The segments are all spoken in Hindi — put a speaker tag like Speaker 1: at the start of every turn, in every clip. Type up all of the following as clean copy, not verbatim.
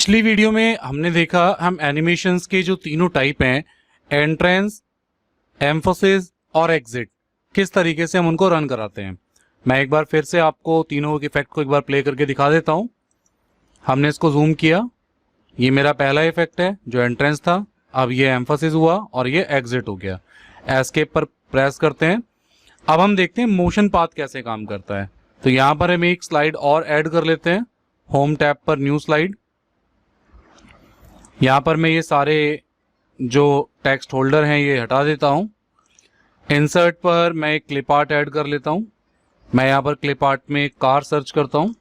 Speaker 1: पिछली वीडियो में हमने देखा हम एनिमेशंस के जो तीनों टाइप हैं, एंट्रेंस, एम्फोसिस और एग्जिट, किस तरीके से हम उनको रन कराते हैं। मैं एक बार फिर से आपको तीनों के इफेक्ट को एक बार प्ले करके दिखा देता हूं। हमने इसको जूम किया, ये मेरा पहला इफेक्ट है जो एंट्रेंस था, अब ये एम्फोसिस हुआ और ये एग्जिट हो गया। एस्केप पर प्रेस करते हैं। अब हम देखते हैं मोशन पाथ कैसे काम करता है। तो यहाँ पर हम एक स्लाइड और ऐड कर लेते हैं। होम टैब पर न्यू स्लाइड, यहाँ पर मैं ये सारे जो टेक्स्ट होल्डर हैं ये हटा देता हूँ। इंसर्ट पर मैं एक क्लिप आर्ट ऐड कर लेता हूँ। मैं यहाँ पर क्लिप आर्ट में एक कार सर्च करता हूँ।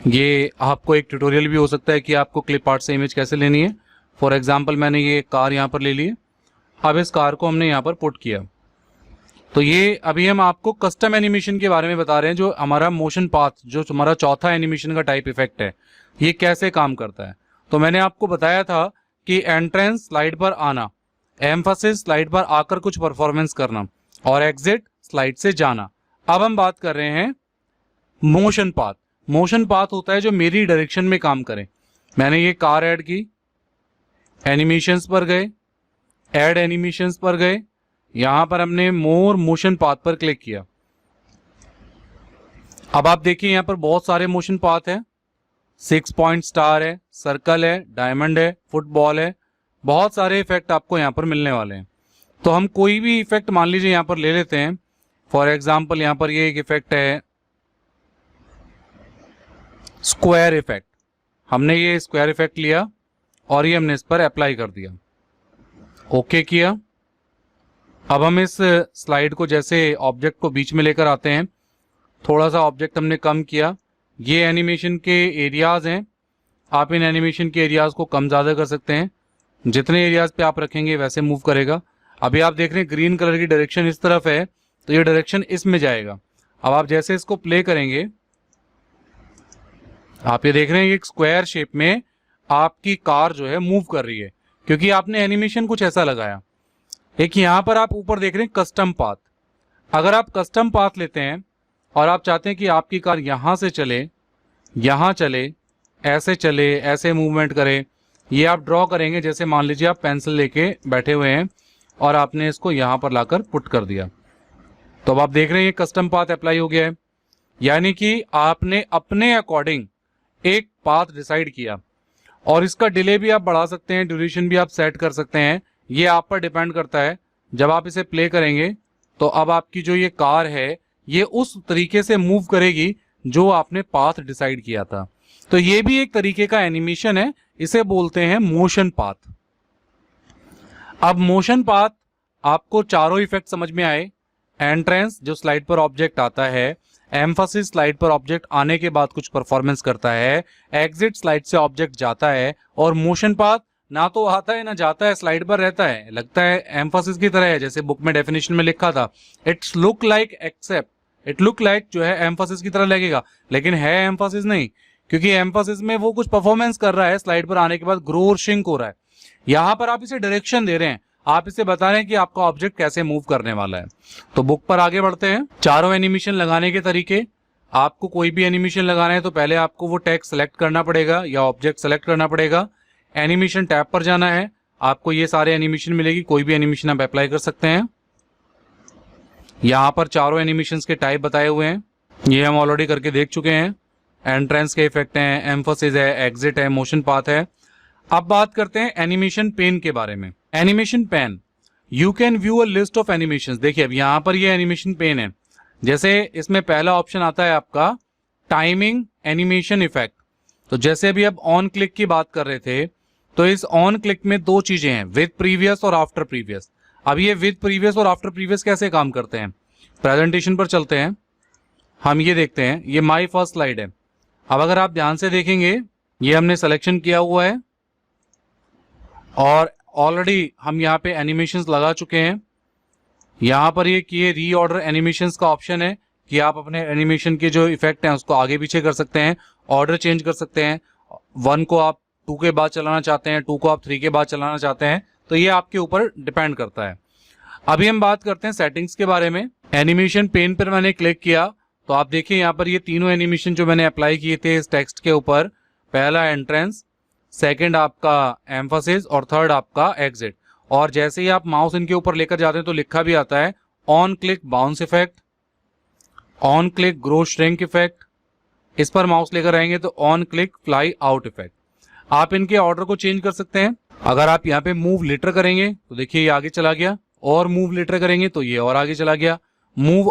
Speaker 1: ये आपको एक ट्यूटोरियल भी हो सकता है कि आपको क्लिप आर्ट से इमेज कैसे लेनी है। फॉर एग्जांपल मैंने ये कार यहाँ पर ले ली है। अब इस कार को हमने यहाँ पर पुट किया। तो ये अभी हम आपको कस्टम एनिमेशन के बारे में बता रहे हैं, जो हमारा मोशन पाथ, जो हमारा चौथा एनिमेशन का टाइप इफेक्ट है, ये कैसे काम करता है। तो मैंने आपको बताया था कि एंट्रेंस स्लाइड पर आना, एम्फसिस स्लाइड पर आकर कुछ परफॉर्मेंस करना और एग्जिट स्लाइड से जाना। अब हम बात कर रहे हैं मोशन पाथ। मोशन पाथ होता है जो मेरी डायरेक्शन में काम करे। मैंने ये कार ऐड की, एनिमेशंस पर गए, ऐड एनिमेशंस पर गए, यहां पर हमने मोर मोशन पाथ पर क्लिक किया। अब आप देखिए यहां पर बहुत सारे मोशन पाथ हैं। 6 पॉइंट स्टार है, सर्कल है, डायमंड है, फुटबॉल है, बहुत सारे इफेक्ट आपको यहां पर मिलने वाले हैं। तो हम कोई भी इफेक्ट मान लीजिए यहां पर ले लेते हैं। फॉर एग्जांपल यहां पर ये एक इफेक्ट है स्क्वायर इफेक्ट। हमने ये स्क्वायर इफेक्ट लिया और ये हमने इस पर अप्लाई कर दिया, ओके किया। अब हम इस स्लाइड को जैसे ऑब्जेक्ट को बीच में लेकर आते हैं, थोड़ा सा ऑब्जेक्ट हमने कम किया। ये एनिमेशन के एरियाज हैं, आप इन एनिमेशन के एरियाज को कम ज़्यादा कर सकते हैं। जितने एरियाज पे आप रखेंगे वैसे मूव करेगा। अभी आप देख रहे हैं ग्रीन कलर की डायरेक्शन इस तरफ है, तो ये डायरेक्शन इसमें जाएगा। अब आप जैसे इसको प्ले करेंगे, आप ये देख रहे हैं एक स्क्वायर शेप में आपकी कार जो है मूव कर रही है, क्योंकि आपने एनिमेशन कुछ ऐसा लगाया। एक यहां पर आप ऊपर देख रहे हैं कस्टम पाथ। अगर आप कस्टम पाथ लेते हैं और आप चाहते हैं कि आपकी कार यहां से चले, यहां चले, ऐसे मूवमेंट करे, ये आप ड्रॉ करेंगे। जैसे मान लीजिए आप पेंसिल लेके बैठे हुए हैं और आपने इसको यहां पर लाकर पुट कर दिया, तो अब आप देख रहे हैं ये कस्टम पाथ अप्लाई हो गया है। यानी कि आपने अपने अकॉर्डिंग एक पाथ डिसाइड किया और इसका डिले भी आप बढ़ा सकते हैं, ड्यूरेशन भी आप सेट कर सकते हैं। ये आप पर डिपेंड करता है। जब आप इसे प्ले करेंगे तो अब आपकी जो ये कार है ये उस तरीके से मूव करेगी जो आपने पाथ डिसाइड किया था। तो ये भी एक तरीके का एनिमेशन है, इसे बोलते हैं मोशन पाथ। अब मोशन पाथ आपको चारों इफेक्ट समझ में आए। एंट्रेंस जो स्लाइड पर ऑब्जेक्ट आता है, एम्फसिस स्लाइड पर ऑब्जेक्ट आने के बाद कुछ परफॉर्मेंस करता है, एग्जिट स्लाइड से ऑब्जेक्ट जाता है, और मोशन पाथ ना तो आता है ना जाता है, स्लाइड पर रहता है। लगता है एम्फसिस की तरह है, जैसे बुक में डेफिनेशन में लिखा था, it's look like except, it look like जो है एम्फसिस की तरह लगेगा, लेकिन है एम्फसिस नहीं, क्योंकि एम्फसिस में वो कुछ परफॉर्मेंस कर रहा है, स्लाइड पर आने के बाद ग्रो और श्रिंक हो रहा है। यहां पर आप इसे डायरेक्शन दे रहे हैं, आप इसे बता रहे हैं कि आपका ऑब्जेक्ट कैसे मूव करने वाला है। तो बुक पर आगे बढ़ते हैं। चारों एनिमेशन लगाने के तरीके। आपको कोई भी एनिमेशन लगाना है तो पहले आपको वो टेक्स्ट सेलेक्ट करना पड़ेगा या ऑब्जेक्ट सेलेक्ट करना पड़ेगा। एनिमेशन टैब पर जाना है, आपको ये सारे एनिमेशन मिलेगी, कोई भी एनिमेशन आप अप्लाई कर सकते हैं। यहां पर चारों एनिमेशंस के टाइप बताए हुए हैं, ये हम ऑलरेडी करके देख चुके हैं। एंट्रेंस के इफेक्ट हैं, एम्फसिस है, एग्जिट है, मोशन पाथ है। अब बात करते हैं एनिमेशन पेन के बारे में। Animation pane, you can view a list of animations. देखिए अब यहां पर ये एनिमेशन पेन है। जैसे इसमें पहला ऑप्शन आता है आपका टाइमिंग एनिमेशन इफेक्ट। तो जैसे अभी अब ऑन क्लिक की बात कर रहे थे, तो इस ऑन क्लिक में दो चीजें हैं, विद प्रीवियस और आफ्टर प्रीवियस। अब ये विद प्रीवियस और आफ्टर प्रीवियस कैसे काम करते हैं, प्रेजेंटेशन पर चलते हैं, हम ये देखते हैं। ये माई फर्स्ट स्लाइड है। अब अगर आप ध्यान से देखेंगे, ये हमने सिलेक्शन किया हुआ है और ऑलरेडी हम यहाँ पे एनिमेशंस लगा चुके हैं। यहाँ पर ये किए रीऑर्डर एनिमेशंस का ऑप्शन है कि आप अपने एनिमेशन के जो इफेक्ट हैं उसको आगे पीछे कर सकते हैं, ऑर्डर चेंज कर सकते हैं। 1 को आप 2 के बाद चलाना चाहते हैं, 2 को आप 3 के बाद चलाना चाहते हैं, तो ये आपके ऊपर डिपेंड करता है। अभी हम बात करते हैं सेटिंग्स के बारे में। एनिमेशन पेन पर मैंने क्लिक किया तो आप देखिए यहाँ पर ये तीनों एनिमेशन जो मैंने अप्लाई किए थे इस टेक्स्ट के ऊपर, पहला एंट्रेंस, सेकंड आपका एम्फासिस और थर्ड आपका एग्जिट। और जैसे ही आप माउस इनके ऊपर लेकर जाते हैं तो लिखा भी आता है on click bounce effect, on click grow shrink effect, इस पर माउस लेकर आएंगे तो on click fly out effect. आप इनके ऑर्डर को चेंज कर सकते हैं। अगर आप यहाँ पे मूव लिटर करेंगे तो देखिए ये आगे चला गया, और मूव लिटर करेंगे तो ये और आगे चला गया, मूव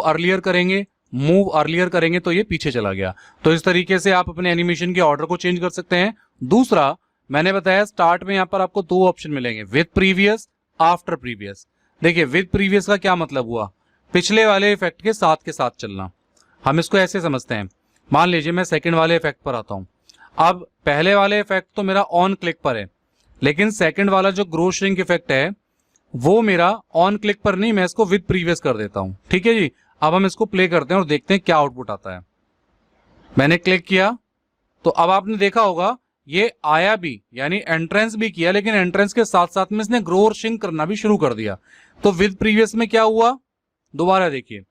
Speaker 1: अर्लियर करेंगे तो ये पीछे चला गया। तो इस तरीके से आप अपने एनिमेशन के ऑर्डर को चेंज कर सकते हैं। दूसरा मैंने बताया स्टार्ट में यहाँ पर आपको दो ऑप्शन मिलेंगे, विद प्रीवियस, आफ्टर प्रीवियस। देखिए विद प्रीवियस का क्या मतलब हुआ, पिछले वाले इफेक्ट के साथ चलना। हम इसको ऐसे समझते हैं, मान लीजिए मैं सेकंड वाले इफेक्ट पर आता हूं। अब पहले वाले इफेक्ट तो मेरा ऑन क्लिक पर है, लेकिन सेकंड वाला जो ग्रो श्रिंक इफेक्ट है वो मेरा ऑन क्लिक पर नहीं, मैं इसको विद प्रीवियस कर देता हूं। ठीक है जी। अब हम इसको प्ले करते हैं और देखते हैं क्या आउटपुट आता है। मैंने क्लिक किया तो अब आपने देखा होगा ये आया भी, यानी एंट्रेंस भी किया, लेकिन एंट्रेंस के साथ साथ में इसने ग्रो और श्रिंक करना भी शुरू कर दिया। तो विद प्रीवियस में क्या हुआ, दोबारा देखिए,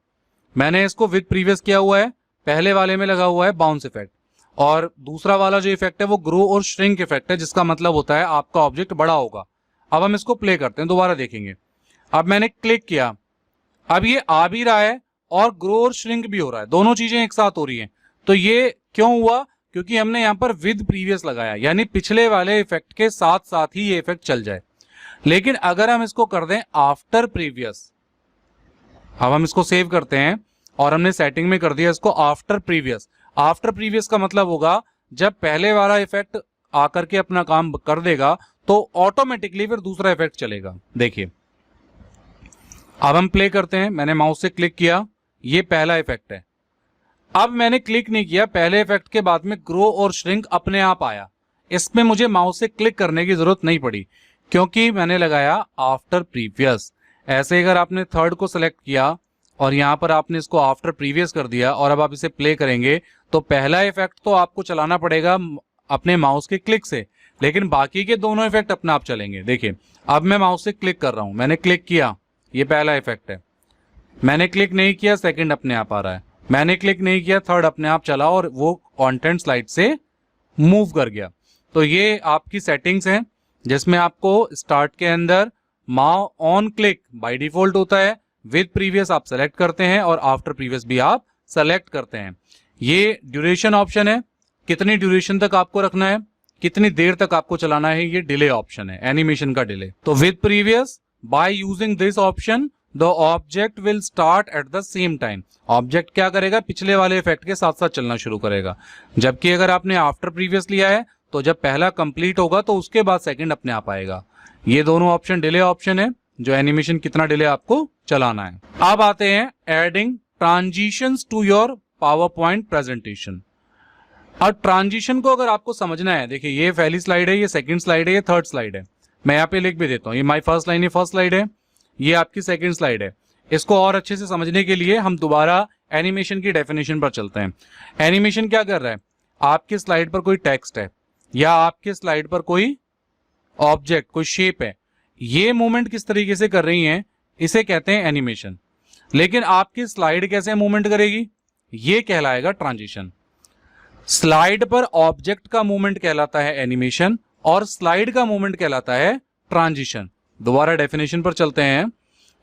Speaker 1: मैंने इसको विद प्रीवियस किया हुआ है, पहले वाले में लगा हुआ है बाउंस इफेक्ट, और दूसरा वाला जो इफेक्ट है वो ग्रो और श्रिंक इफेक्ट है, जिसका मतलब होता है आपका ऑब्जेक्ट बड़ा होगा। अब हम इसको प्ले करते हैं, दोबारा देखेंगे। अब मैंने क्लिक किया, अब ये आ भी रहा है और ग्रो और श्रिंक भी हो रहा है, दोनों चीजें एक साथ हो रही हैं। तो ये क्यों हुआ, क्योंकि हमने यहां पर विद प्रीवियस लगाया, यानी पिछले वाले इफेक्ट के साथ साथ ही ये इफेक्ट चल जाए। लेकिन अगर हम इसको कर दें आफ्टर प्रीवियस, अब हम इसको सेव करते हैं और हमने सेटिंग में कर दिया इसको आफ्टर प्रीवियस। आफ्टर प्रीवियस का मतलब होगा जब पहले वाला इफेक्ट आकर के अपना काम कर देगा तो ऑटोमेटिकली फिर दूसरा इफेक्ट चलेगा। देखिए अब हम प्ले करते हैं, मैंने माउस से क्लिक किया, ये पहला इफेक्ट है। अब मैंने क्लिक नहीं किया, पहले इफेक्ट के बाद में ग्रो और श्रिंक अपने आप आया, इसमें मुझे माउस से क्लिक करने की जरूरत नहीं पड़ी क्योंकि मैंने लगाया आफ्टर प्रीवियस। ऐसे अगर आपने थर्ड को सिलेक्ट किया और यहां पर आपने इसको आफ्टर प्रीवियस कर दिया और अब आप इसे प्ले करेंगे तो पहला इफेक्ट तो आपको चलाना पड़ेगा अपने माउस के क्लिक से, लेकिन बाकी के दोनों इफेक्ट अपने आप चलेंगे। देखिए अब मैं माउस से क्लिक कर रहा हूं, मैंने क्लिक किया, ये पहला इफेक्ट है, मैंने क्लिक नहीं किया, सेकंड अपने आप आ रहा है, मैंने क्लिक नहीं किया, थर्ड अपने आप चला और वो कंटेंट स्लाइड से मूव कर गया। तो ये आपकी सेटिंग्स हैं जिसमें आपको स्टार्ट के अंदर माउ ऑन क्लिक बाय डिफॉल्ट होता है, विद प्रीवियस आप सेलेक्ट करते हैं और आफ्टर प्रीवियस भी आप सेलेक्ट करते हैं। ये ड्यूरेशन ऑप्शन है, कितनी ड्यूरेशन तक आपको रखना है, कितनी देर तक आपको चलाना है, ये डिले ऑप्शन है, एनिमेशन का डिले। तो with previous by using this option the object will start at the same time. Object क्या करेगा, पिछले वाले इफेक्ट के साथ साथ चलना शुरू करेगा। जबकि अगर आपने आफ्टर प्रीवियस लिया है तो जब पहला कंप्लीट होगा तो उसके बाद सेकंड अपने आप आएगा। ये दोनों ऑप्शन डिले ऑप्शन है, जो एनिमेशन कितना डिले आपको चलाना है। अब आते हैं adding transitions to your PowerPoint presentation. अब ट्रांजिशन को अगर आपको समझना है, देखिए ये पहली स्लाइड है, ये सेकंड स्लाइड है, ये थर्ड स्लाइड है, मैं यहाँ पे लिख भी देता हूँ, ये माई फर्स्ट लाइन, ये फर्स्ट स्लाइड है, ये आपकी सेकंड स्लाइड है। इसको और अच्छे से समझने के लिए हम दोबारा एनिमेशन की डेफिनेशन पर चलते हैं। एनिमेशन क्या कर रहा है, आपकी स्लाइड पर कोई टेक्स्ट है या आपके स्लाइड पर कोई ऑब्जेक्ट, कोई शेप है, ये मूवमेंट किस तरीके से कर रही है, इसे कहते हैं एनिमेशन। लेकिन आपकी स्लाइड कैसे मूवमेंट करेगी, ये कहलाएगा ट्रांजिशन। स्लाइड पर ऑब्जेक्ट का मूवमेंट कहलाता है एनिमेशन और स्लाइड का मूवमेंट कहलाता है ट्रांजिशन। दोबारा डेफिनेशन पर चलते हैं।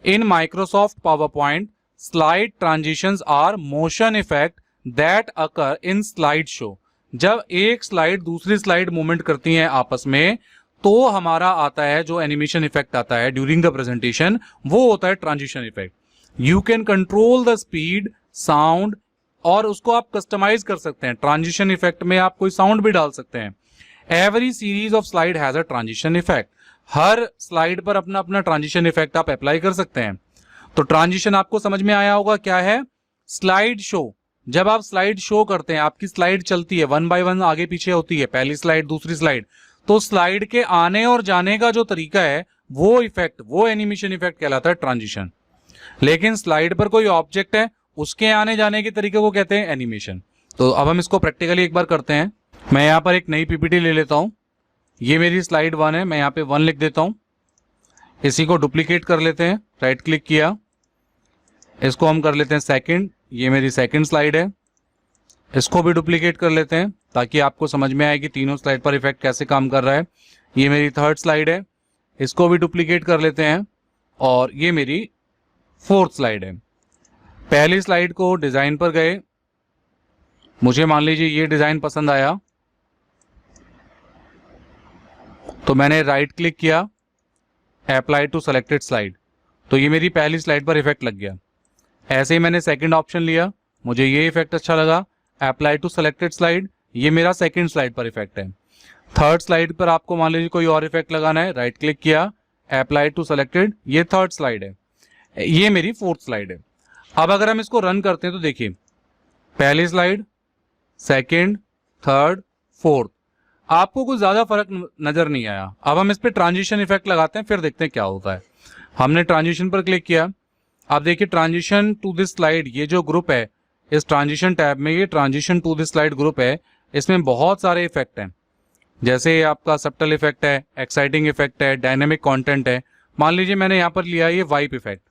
Speaker 1: In Microsoft power point slide transitions R motion effect that occur in slide show. जब एक स्लाइड दूसरी स्लाइड मूवमेंट करती है आपस में तो हमारा आता है जो एनिमेशन इफेक्ट आता है ड्यूरिंग द प्रेजेंटेशन, वो होता है transition effect. You can control the speed, sound, और उसको आप कस्टमाइज कर सकते हैं। ट्रांजिशन इफेक्ट में आप कोई साउंड भी डाल सकते हैं। Every series of slide has a transition effect. Her slide पर अपना अपना ट्रांजिशन इफेक्ट आप अप्लाई कर सकते हैं। तो ट्रांजिशन आपको समझ में आया होगा क्या है। स्लाइड शो, जब आप स्लाइड शो करते हैं, आपकी स्लाइड चलती है, वन बाय वन आगे पीछे होती है, पहली स्लाइड दूसरी स्लाइड, तो स्लाइड के आने और जाने का जो तरीका है वो इफेक्ट, वो एनिमेशन इफेक्ट कहलाता है ट्रांजिशन। लेकिन स्लाइड पर कोई ऑब्जेक्ट है, उसके आने जाने के तरीके को कहते हैं एनिमेशन। तो अब हम इसको प्रैक्टिकली एक बार करते हैं। मैं यहां पर एक नई पीपीटी ले लेता हूं, ये मेरी स्लाइड 1 है, मैं यहां पे 1 लिख देता हूं। इसी को डुप्लीकेट कर लेते हैं, राइट क्लिक किया, इसको हम कर लेते हैं सेकंड, ये मेरी सेकंड स्लाइड है। इसको भी डुप्लीकेट कर लेते हैं ताकि आपको समझ में आए कि तीनों स्लाइड पर इफेक्ट कैसे काम कर रहा है। ये मेरी थर्ड स्लाइड है, इसको भी डुप्लीकेट कर लेते हैं, और ये मेरी फोर्थ स्लाइड है। पहली स्लाइड को डिज़ाइन पर गए, मुझे मान लीजिए ये डिज़ाइन पसंद आया तो मैंने राइट क्लिक किया, अप्लाई टू सेलेक्टेड स्लाइड, तो ये मेरी पहली स्लाइड पर इफेक्ट लग गया। ऐसे ही मैंने सेकंड ऑप्शन लिया, मुझे ये इफेक्ट अच्छा लगा, अप्लाई टू सेलेक्टेड स्लाइड, ये मेरा सेकंड स्लाइड पर इफेक्ट है। थर्ड स्लाइड पर आपको मान लीजिए कोई और इफेक्ट लगाना है, राइट क्लिक किया, अप्लाई टू सेलेक्टेड, ये थर्ड स्लाइड है, ये मेरी फोर्थ स्लाइड है। अब अगर हम इसको रन करते हैं तो देखिए, पहली स्लाइड, सेकंड, थर्ड, फोर्थ, आपको कुछ ज़्यादा फर्क नज़र नहीं आया। अब हम इस पर ट्रांजिशन इफेक्ट लगाते हैं, फिर देखते हैं क्या होता है। हमने ट्रांजिशन पर क्लिक किया, अब देखिए ट्रांजिशन टू दिस स्लाइड, ये जो ग्रुप है इस ट्रांजिशन टैब में, ये transition to this slide group है, इसमें बहुत सारे इफेक्ट हैं। जैसे आपका सबटल इफेक्ट है, एक्साइटिंग इफेक्ट है, डायनेमिक कंटेंट है। मान लीजिए मैंने यहाँ पर लिया ये वाइप इफेक्ट,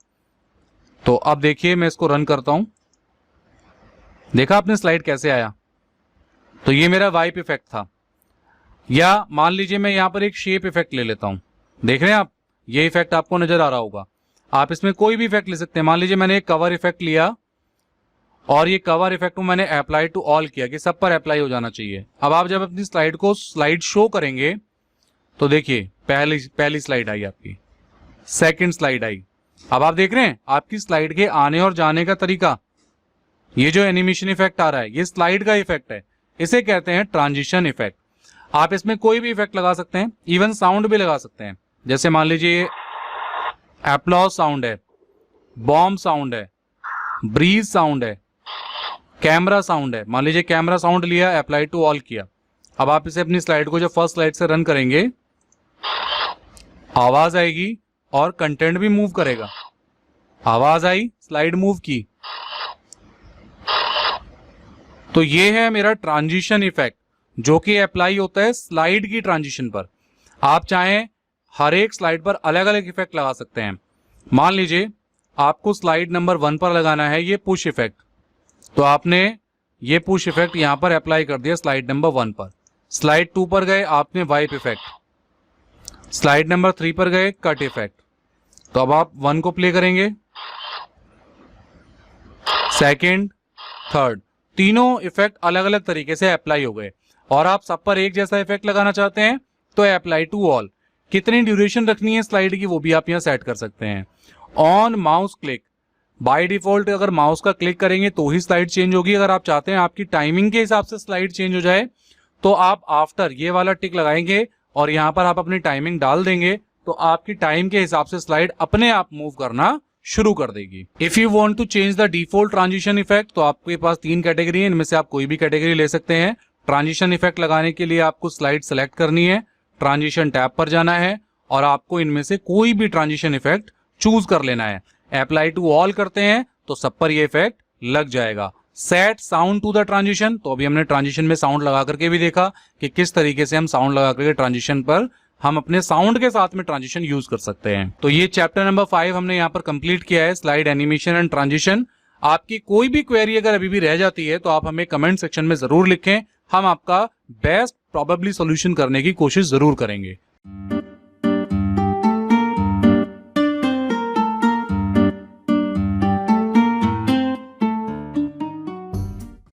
Speaker 1: तो अब देखिए मैं इसको रन करता हूँ, देखा आपने स्लाइड कैसे आया, तो ये मेरा वाइप इफेक्ट था। या मान लीजिए मैं यहाँ पर एक शेप इफेक्ट ले लेता हूँ, देख रहे हैं आप, ये इफेक्ट आपको नजर आ रहा होगा। आप इसमें कोई भी इफेक्ट ले सकते हैं। मान लीजिए मैंने एक कवर इफेक्ट लिया और ये कवर इफेक्ट को मैंने अप्लाई टू ऑल किया कि सब पर अप्लाई हो जाना चाहिए। अब आप जब अपनी स्लाइड को स्लाइड शो करेंगे तो देखिए पहली स्लाइड आई आपकी, सेकंड स्लाइड आई। अब आप देख रहे हैं आपकी स्लाइड के आने और जाने का तरीका, ये जो एनिमेशन इफेक्ट आ रहा है ये स्लाइड का इफेक्ट है, इसे कहते हैं ट्रांजिशन इफेक्ट। आप इसमें कोई भी इफेक्ट लगा सकते हैं, इवन साउंड भी लगा सकते हैं। जैसे मान लीजिए एप्लॉज साउंड है, बॉम्ब साउंड है, ब्रीज साउंड है, कैमरा साउंड है। मान लीजिए कैमरा साउंड लिया, अप्लाई टू ऑल किया। अब आप इसे अपनी स्लाइड को जब फर्स्ट स्लाइड से रन करेंगे, आवाज आएगी और कंटेंट भी मूव करेगा। आवाज आई, स्लाइड मूव की, तो ये है मेरा ट्रांजिशन इफेक्ट जो कि अप्लाई होता है स्लाइड की ट्रांजिशन पर। आप चाहें हर एक स्लाइड पर अलग अलग इफेक्ट लगा सकते हैं। मान लीजिए आपको स्लाइड नंबर 1 पर लगाना है ये पुश इफेक्ट, तो आपने ये पुश इफेक्ट यहां पर अप्लाई कर दिया स्लाइड नंबर 1 पर। स्लाइड 2 पर गए, आपने वाइप इफेक्ट। स्लाइड नंबर 3 पर गए, कट इफेक्ट। तो अब आप 1 को प्ले करेंगे, सेकंड, थर्ड, तीनों इफेक्ट अलग अलग तरीके से अप्लाई हो गए। और आप सब पर एक जैसा इफेक्ट लगाना चाहते हैं तो अप्लाई टू ऑल। कितनी ड्यूरेशन रखनी है स्लाइड की वो भी आप यहां सेट कर सकते हैं। On mouse click, by default अगर माउस का क्लिक करेंगे तो ही स्लाइड चेंज होगी। अगर आप चाहते हैं आपकी टाइमिंग के हिसाब से स्लाइड चेंज हो जाए तो आप आफ्टर ये वाला टिक लगाएंगे और यहां पर आप अपनी टाइमिंग डाल देंगे तो आपकी टाइम के हिसाब से स्लाइड अपने आप मूव करना शुरू कर देगी। If you want to change the default transition effect, तो आपके पास 3 कैटेगरी है, इनमें से आप कोई भी कैटेगरी ले सकते हैं। ट्रांजिशन इफेक्ट लगाने के लिए आपको स्लाइड सेलेक्ट करनी है, ट्रांजिशन टैब पर जाना है और आपको इनमें से कोई भी ट्रांजिशन इफेक्ट चूज कर लेना है। अप्लाई टू ऑल करते हैं तो सब पर ये इफेक्ट लग जाएगा। Set sound to the transition, तो अभी हमने ट्रांजिशन में साउंड लगा करके भी देखा कि किस तरीके से हम साउंड लगा करके ट्रांजिशन पर हम अपने साउंड के साथ में ट्रांजिशन यूज कर सकते हैं। तो ये चैप्टर नंबर 5 हमने यहाँ पर कंप्लीट किया है, स्लाइड एनिमेशन एंड ट्रांजिशन। आपकी कोई भी क्वेरी अगर अभी भी रह जाती है तो आप हमें कमेंट सेक्शन में जरूर लिखें, हम आपका बेस्ट प्रोबेबली सॉल्यूशन करने की कोशिश जरूर करेंगे।